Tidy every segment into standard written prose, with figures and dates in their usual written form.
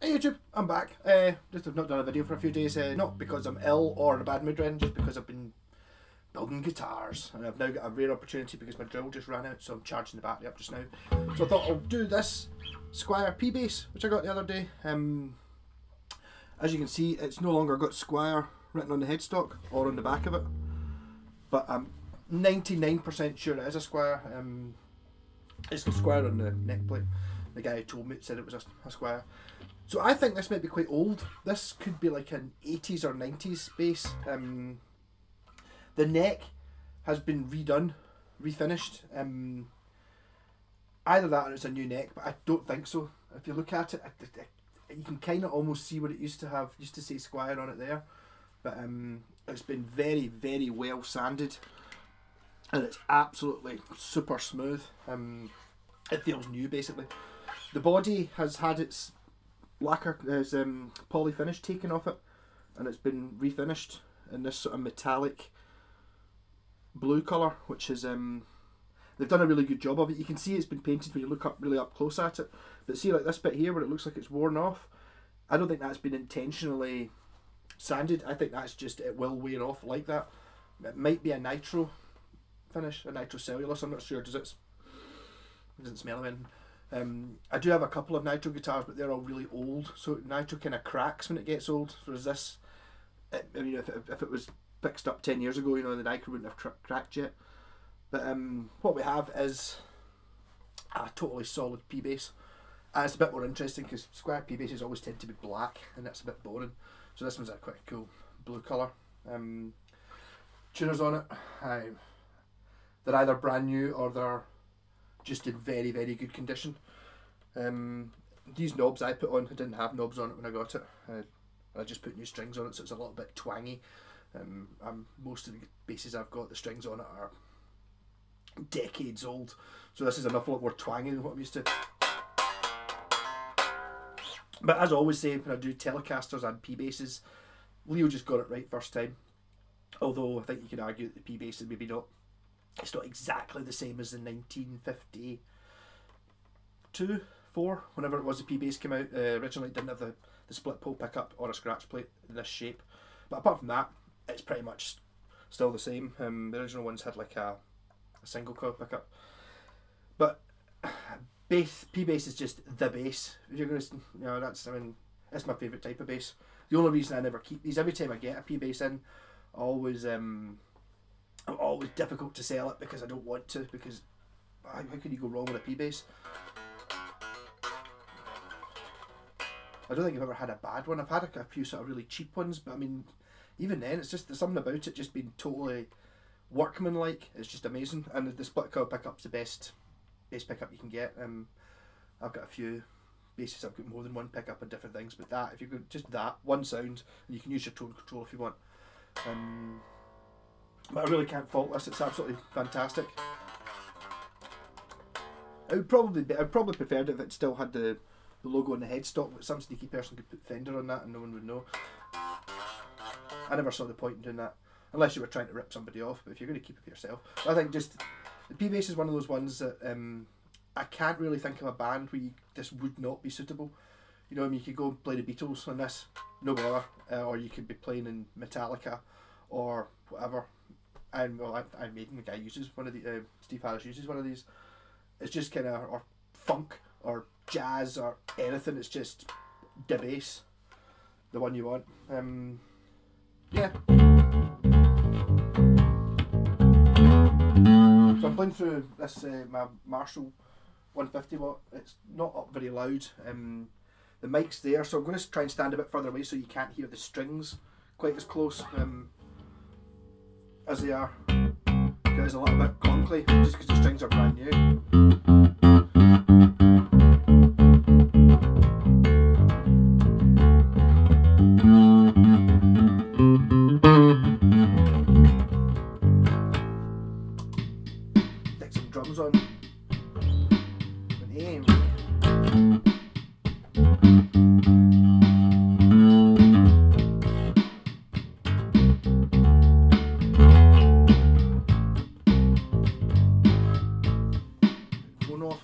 Hey YouTube, I'm back. Just have not done a video for a few days, not because I'm ill or in a bad mood or anything, just because I've been building guitars and I've now got a rare opportunity because my drill just ran out, so I'm charging the battery up just now. So I thought I'll do this Squier P bass, which I got the other day. As you can see, it's no longer got Squier written on the headstock or on the back of it, but I'm 99% sure it is a Squier. It's a Squier on the neck plate. The guy who told me said it was a Squier. So I think this might be quite old. This could be like an 80s or 90s bass. The neck has been redone, refinished. Either that or it's a new neck, but I don't think so. If you look at it, you can kind of almost see what it used to have. Used to say Squier on it there, but it's been very, very well sanded, and it's absolutely super smooth. It feels new basically. The body has had its lacquer, poly finish taken off it, and it's been refinished in this sort of metallic blue colour, which is they've done a really good job of it. You can see it's been painted when you look really up close at it, but see like this bit here where it looks like it's worn off, I don't think that's been intentionally sanded. I think that's just, it will wear off like that. It might be a nitro finish, a nitro cellulose, I'm not sure. Doesn't smell of anything. I do have a couple of nitro guitars, but they're all really old, so nitro kind of cracks when it gets old. Whereas this, I mean, if it was fixed up 10 years ago, you know, the nitro wouldn't have cracked yet. But what we have is a totally solid P bass, and it's a bit more interesting because Squier P basses always tend to be black, and that's a bit boring. So this one's a quite cool blue colour. Tuners on it, they're either brand new or they're just in very, very good condition. These knobs I put on, I didn't have knobs on it when I got it. I just put new strings on it, so it's a little bit twangy. Most of the basses I've got, the strings on it are decades old, so this is an awful lot more twangy than what I'm used to. But as I always say when I do Telecasters and P basses, Leo just got it right first time. Although I think you could argue that the P bass is maybe not, it's not exactly the same as the 1952, 4, whenever it was the P bass came out. Originally it didn't have the split pole pickup or a scratch plate in this shape, but apart from that, it's pretty much still the same. The original ones had like a single coil pickup, but P bass is just the bass. If you're gonna, you know, that's, I mean, that's my favourite type of bass. The only reason I never keep these, every time I get a P bass in, I'm always difficult to sell it because I don't want to, because how can you go wrong with a P bass? I don't think I've ever had a bad one. I've had a few sort of really cheap ones, but I mean, even then, it's just, there's something about it just being totally workmanlike. It's just amazing, and the split coil pickup's the best bass pickup you can get. I've got a few basses, I've got more than one pickup and different things, but that, if you could just that one sound, and you can use your tone control if you want. But I really can't fault this. It's absolutely fantastic. I'd probably preferred it if it still had the logo on the headstock, but some sneaky person could put Fender on that and no one would know. I never saw the point in doing that, unless you were trying to rip somebody off, but if you're going to keep it for yourself. I think just, the P bass is one of those ones that I can't really think of a band where this would not be suitable. You know, I mean, you could go and play the Beatles on this, no bother, or you could be playing in Metallica or whatever. And well, I made the guy uses one of the Steve Harris uses one of these. It's just kind of, or funk or jazz or anything. It's just the bass, the one you want. Yeah. So I'm playing through this my Marshall 150 watt. It's not up very loud. The mic's there, so I'm going to try and stand a bit further away so you can't hear the strings quite as close as they are. It's a little bit clunky just because the strings are brand new. Stick some drums on and aim. Off.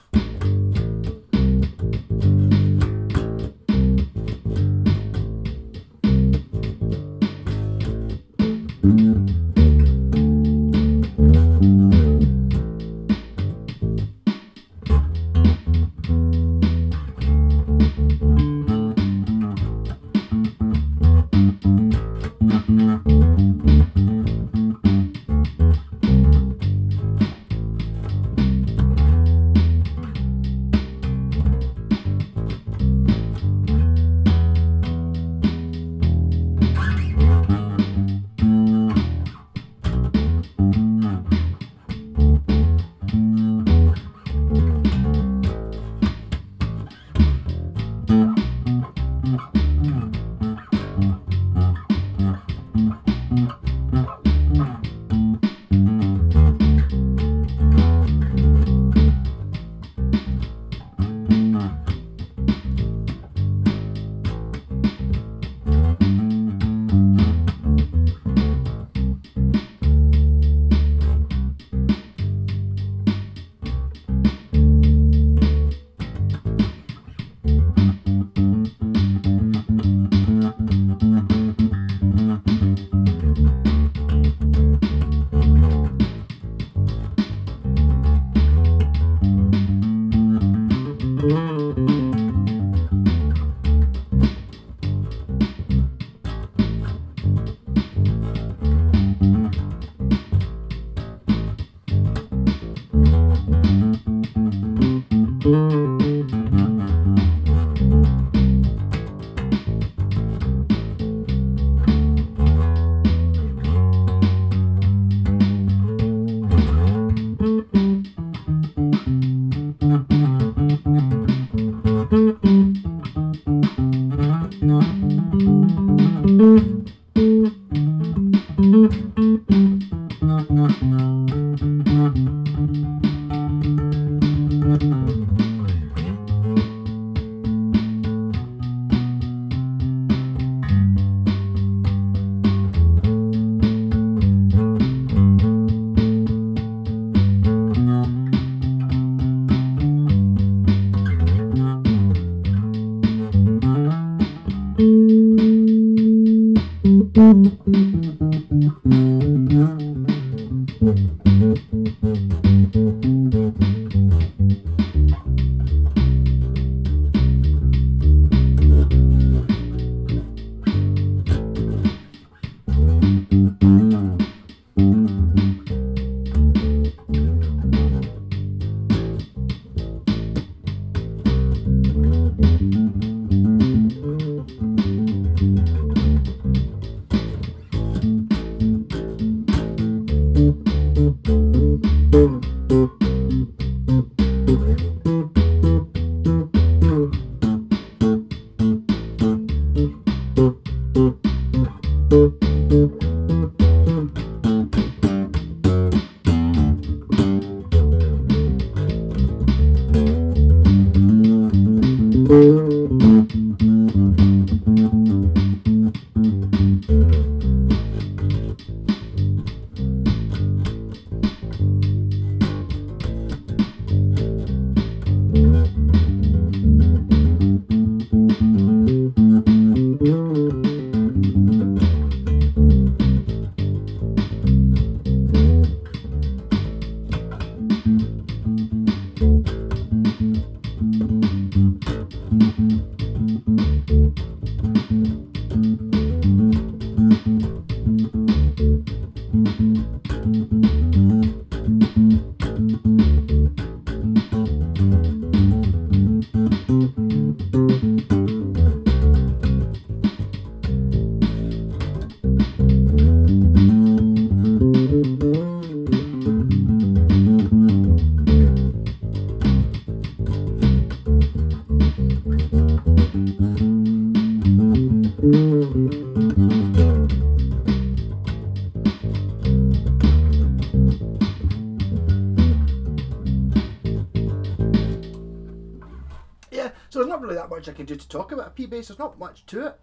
So there's not really that much I can do to talk about a P-bass. There's not much to it.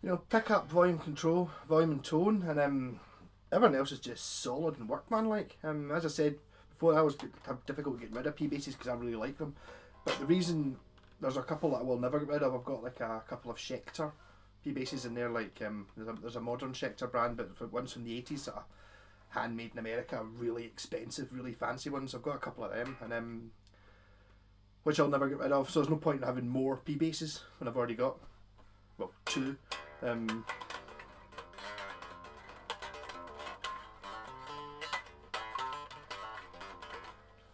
You know, pick up, volume control, volume and tone, and everything else is just solid and workmanlike. As I said before, I always have difficult getting rid of P-basses because I really like them. But the reason, there's a couple that I will never get rid of. I've got like a couple of Schecter P-basses in there, like there's a modern Schecter brand, but ones from the 80s that are handmade in America, really expensive, really fancy ones. I've got a couple of them, and which I'll never get rid of, so there's no point in having more P-basses when I've already got, well, two.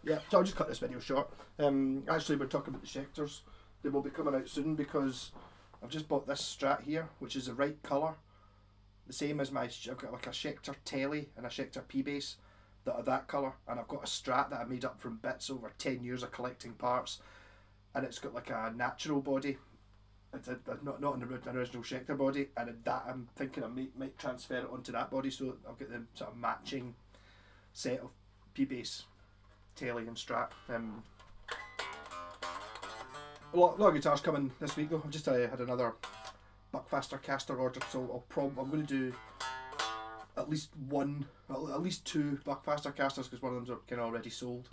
Yeah, so I'll just cut this video short. Actually, we're talking about the Schecters. They will be coming out soon because I've just bought this Strat here, which is the right colour. The same as my, I've got like a Schecter Telly and a Schecter P-bass that are that colour, and I've got a Strat that I made up from bits over 10 years of collecting parts, and it's got like a natural body. It's not an original Schecter body, and that I'm thinking I might transfer it onto that body, so I've got the sort of matching set of P-bass, Telly and Strat. A lot of guitars coming this week though. I've just had another Buckfaster caster ordered, so I'm going to do at least two Buckfaster casters because one of them's kind of already sold.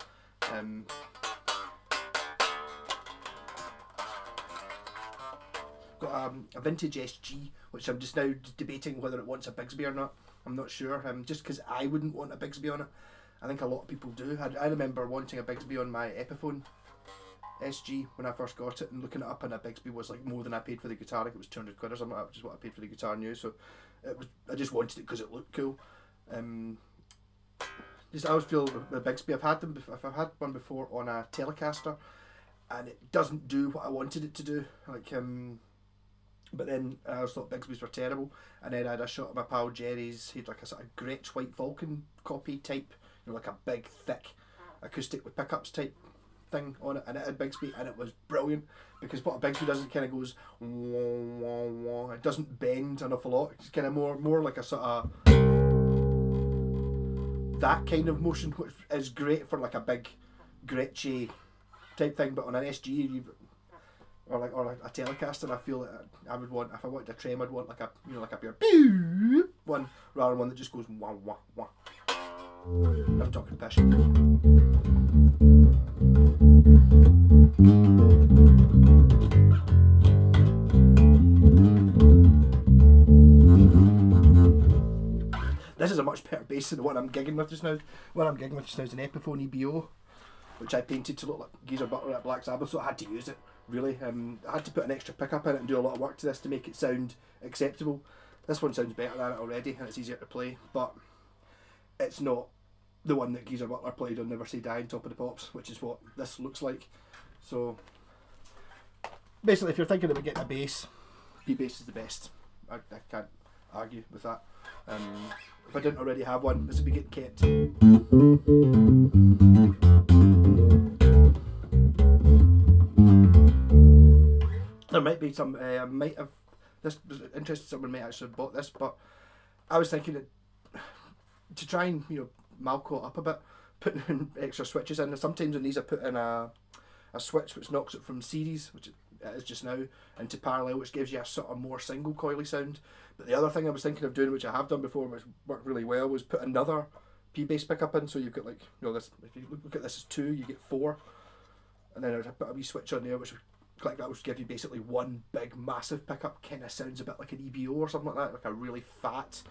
Got a vintage SG, which I'm just now debating whether it wants a Bigsby or not. I'm not sure. Just because I wouldn't want a Bigsby on it. I think a lot of people do. I remember wanting a Bigsby on my Epiphone SG when I first got it, and looking it up, and a Bigsby was like more than I paid for the guitar. I think it was 200 quid or something, which is what I paid for the guitar new. So I just wanted it because it looked cool. I always feel the Bigsby, I've had one before on a Telecaster, and it doesn't do what I wanted it to do. Like but then I always thought Bigsby's were terrible, and then I had a shot of my pal Jerry's. He had like a sort of Gretsch White Vulcan copy type, you know, like a big thick acoustic with pickups type thing on it, and it had Bigsby, and it was brilliant because what a Bigsby does is it kind of goes wah, wah, wah. It doesn't bend an awful lot. It's kind of more like a sort of that kind of motion, which is great for like a big Gretschy type thing. But on an SG or like a Telecaster, I feel that I would want, if I wanted a trem, I'd want like a, you know, like a pure one rather than one that just goes wah wah wah. I'm talking pish. bass. The one I'm gigging with just now. One I'm gigging with just now is an Epiphone EBO, which I painted to look like Geezer Butler at Black Sabbath, so I had to use it. Really, I had to put an extra pickup in it and do a lot of work to this to make it sound acceptable. This one sounds better than it already, and it's easier to play, but it's not the one that Geezer Butler played on Never Say Die on Top of the Pops, which is what this looks like. So basically, if you're thinking about getting a bass, P-Bass is the best. I can't argue with that. If I didn't already have one, this would be getting kept. There might be some, I might have, this was interesting, someone might actually have bought this, but I was thinking that to try and, you know, malco it up a bit, putting in extra switches in. Sometimes on these I put in a switch which knocks it from series, which it is just now, into parallel, which gives you a sort of more single coily sound. But the other thing I was thinking of doing, which I have done before, which worked really well, was put another P-Bass pickup in, so you've got, like, you know, this, if you look at this as 2, you get 4, and then I would put a wee switch on there which would click that, which give you basically one big massive pickup. Kind of sounds a bit like an EBO or something like that, like a really fat.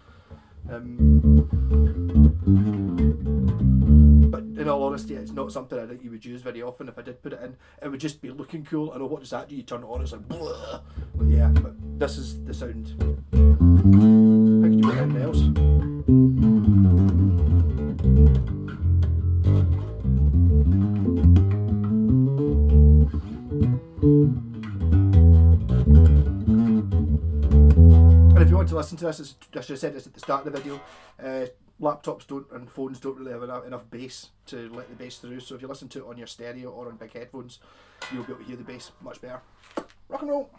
But in all honesty, it's not something I think you would use very often. If I did put it in, it would just be looking cool. I know, what does that do? You turn it on, it's like blah. But yeah, but this is the sound. How can you put anything else? And if you want to listen to this, as I should have said this at the start of the video, laptops don't and phones don't really have enough bass to let the bass through, so if you listen to it on your stereo or on big headphones, you'll be able to hear the bass much better. Rock and roll!